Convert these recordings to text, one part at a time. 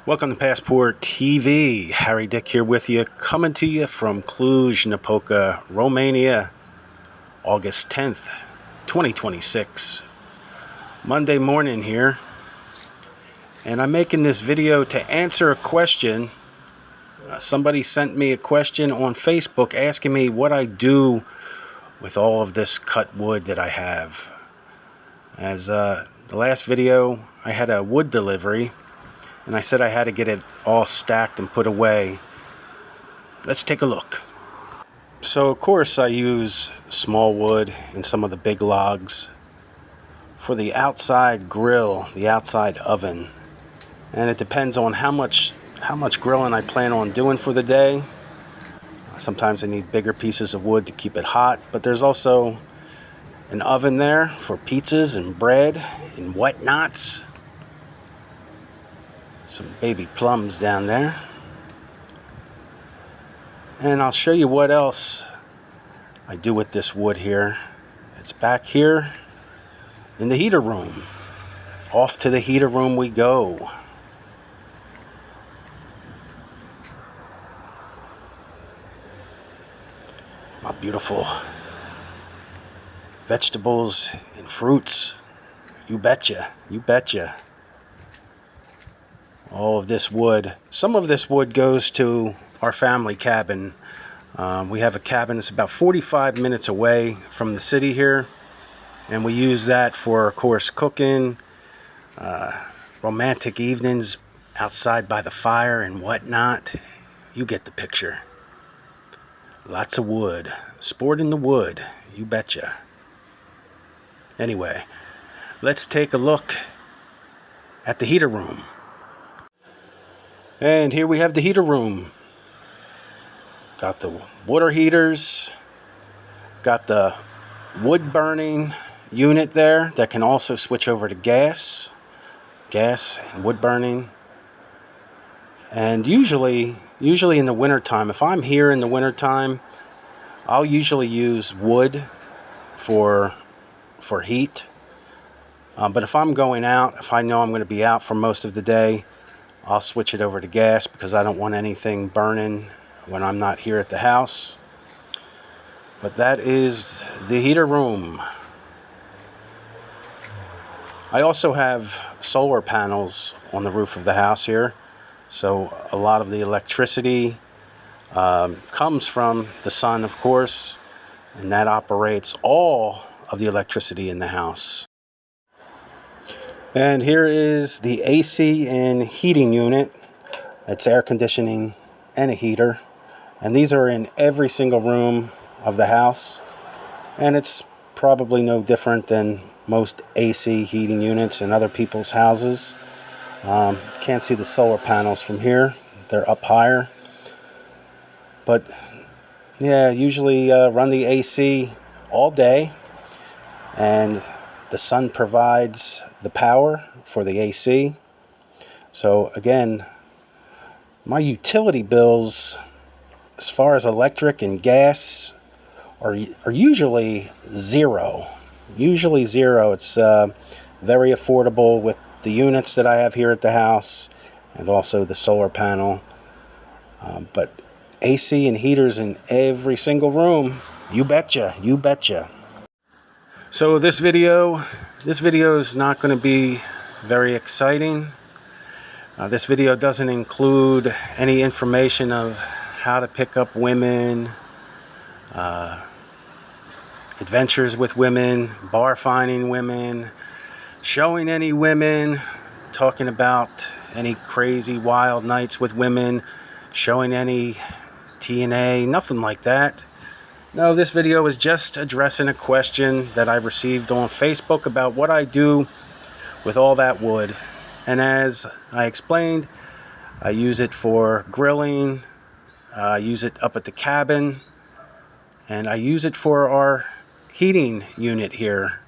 Welcome to Passport TV. Harry Dick here with you, coming to you from Cluj-Napoca, Romania, August 10th, 2026. Monday morning here. And I'm making this video to answer a question. Somebody sent me a question on Facebook asking me what I do with all of this cut wood that I have. As the last video, I had a wood delivery. And I said I had to get it all stacked and put away. Let's take a look. So of course I use small wood and some of the big logs for the outside grill, the outside oven. And it depends on how much grilling I plan on doing for the day. Sometimes I need bigger pieces of wood to keep it hot, but there's also an oven there for pizzas and bread and whatnots. Some baby plums down there. And I'll show you what else I do with this wood here. It's back here in the heater room. Off to the heater room we go. My beautiful vegetables and fruits. You betcha, you betcha. All of this wood. Some of this wood goes to our family cabin. We have a cabin that's about 45 minutes away from the city here. And we use that for, of course, cooking, romantic evenings outside by the fire and whatnot. You get the picture. Lots of wood. Sport in the wood. You betcha. Anyway, let's take a look at the heater room. And here we have the heater room. Got the water heaters. Got the wood burning unit there that can also switch over to gas. Gas and wood burning. And usually in the wintertime, if I'm here in the wintertime, I'll usually use wood for heat. But if I'm going out, if I know I'm going to be out for most of the day, I'll switch it over to gas because I don't want anything burning when I'm not here at the house. But that is the heater room. I also have solar panels on the roof of the house here. So a lot of the electricity comes from the sun, of course. And that operates all of the electricity in the house. And here is the AC and heating unit. It's air conditioning and a heater. And these are in every single room of the house. And it's probably no different than most AC heating units in other people's houses. Can't see the solar panels from here. They're up higher. But yeah, usually run the AC all day. And the sun provides the power for the AC. So again, my utility bills as far as electric and gas are usually zero. Usually zero. It's very affordable with the units that I have here at the house and also the solar panel. But AC and heaters in every single room. You betcha. You betcha. So this video is not going to be very exciting. This video doesn't include any information of how to pick up women, adventures with women, bar finding women, showing any women, talking about any crazy wild nights with women, showing any TNA, nothing like that. No, this video is just addressing a question that I received on Facebook about what I do with all that wood. And as I explained, I use it for grilling, I use it up at the cabin, and I use it for our heating unit here,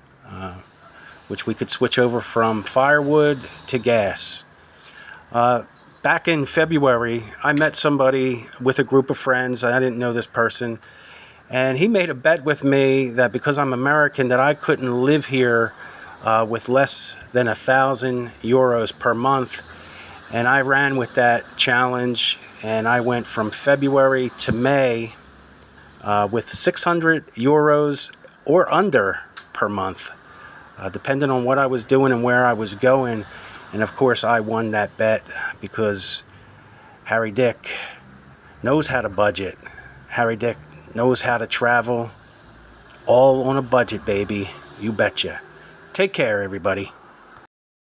which we could switch over from firewood to gas. Back in February, I met somebody with a group of friends. I didn't know this person. And he made a bet with me that because I'm American, that I couldn't live here with less than 1,000 euros per month And I ran with that challenge, and I went from February to May with 600 euros or under per month, depending on what I was doing and where I was going. And of course, I won that bet because Harry Dick knows how to budget. Harry Dick knows how to travel, all on a budget, baby. You betcha. Take care, everybody.